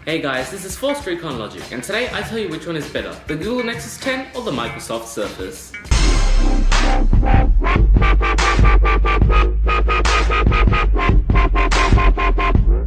Hey guys, this is Forced Recon Logic, and today I tell you which one is better, the Google Nexus 10 or the Microsoft Surface.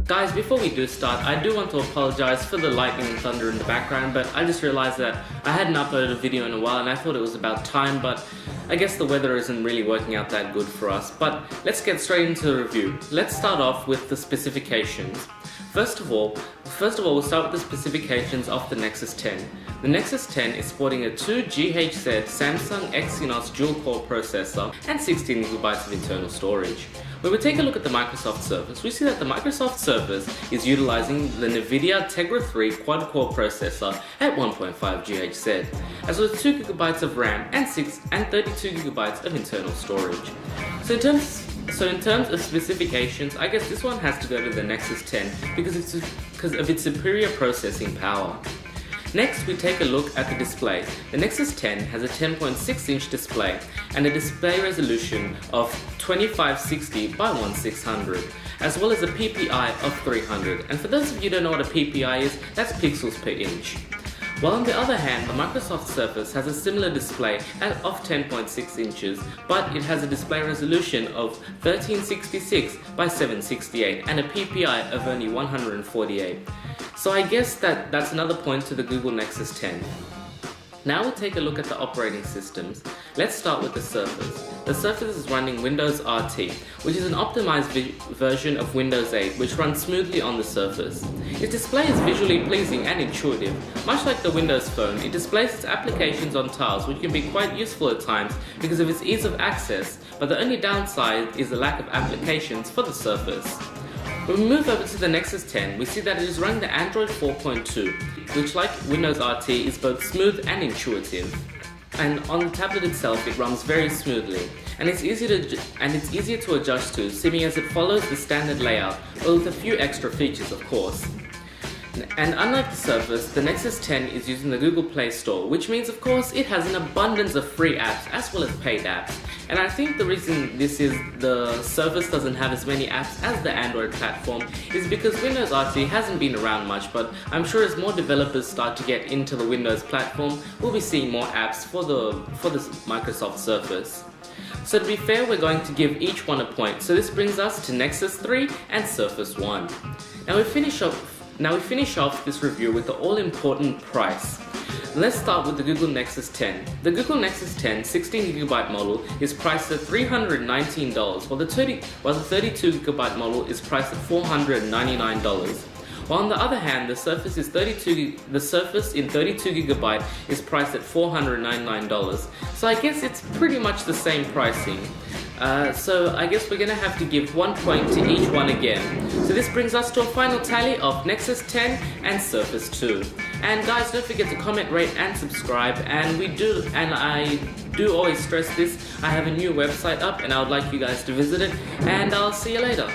Guys, before we do start, I do want to apologize for the lightning and thunder in the background, but I just realized that I hadn't uploaded a video in a while and I thought it was about time, but I guess the weather isn't really working out that good for us. But let's get straight into the review. Let's start off with the specifications. First of all, we'll start with the specifications of the Nexus 10. The Nexus 10 is sporting a 2 GHz Samsung Exynos dual-core processor and 16GB of internal storage. When we take a look at the Microsoft Surface, we see that the Microsoft Surface is utilizing the NVIDIA Tegra 3 quad-core processor at 1.5 GHz, as well as 2GB of RAM and 32GB of internal storage. So in terms of specifications, I guess this one has to go to the Nexus 10 because of its superior processing power. Next, we take a look at the display. The Nexus 10 has a 10.6-inch display and a display resolution of 2560 by 1600, as well as a PPI of 300. And for those of you who don't know what a PPI is, that's pixels per inch. While on the other hand, the Microsoft Surface has a similar display of 10.6 inches, but it has a display resolution of 1366 by 768 and a PPI of only 148. So I guess that's another point to the Google Nexus 10. Now we'll take a look at the operating systems. Let's start with the Surface. The Surface is running Windows RT, which is an optimized version of Windows 8 which runs smoothly on the Surface. Its display is visually pleasing and intuitive. Much like the Windows Phone, it displays its applications on tiles, which can be quite useful at times because of its ease of access, but the only downside is the lack of applications for the Surface. When we move over to the Nexus 10, we see that it is running the Android 4.2, which like Windows RT is both smooth and intuitive. And on the tablet itself, it runs very smoothly, and it's easier to adjust to, seeming as it follows the standard layout, but with a few extra features of course. And unlike the Surface, the Nexus 10 is using the Google Play Store, which means of course it has an abundance of free apps as well as paid apps. And I think the reason the Surface doesn't have as many apps as the Android platform is because Windows RT hasn't been around much, but I'm sure as more developers start to get into the Windows platform, we'll be seeing more apps for the Microsoft Surface. So to be fair, we're going to give each one a point, so this brings us to Nexus 3 and Surface 1. Now we finish off this review with the all-important price. Let's start with the Google Nexus 10. The Google Nexus 10 16GB model is priced at $319, while the 32GB model is priced at $499. While on the other hand, the Surface in 32GB is priced at $499. So I guess it's pretty much the same pricing. So I guess we're gonna have to give 1 point to each one again. So this brings us to a final tally of Nexus 10 and Surface 2. And guys, don't forget to comment, rate and subscribe, and I do always stress this, I have a new website up and I would like you guys to visit it, and I'll see you later.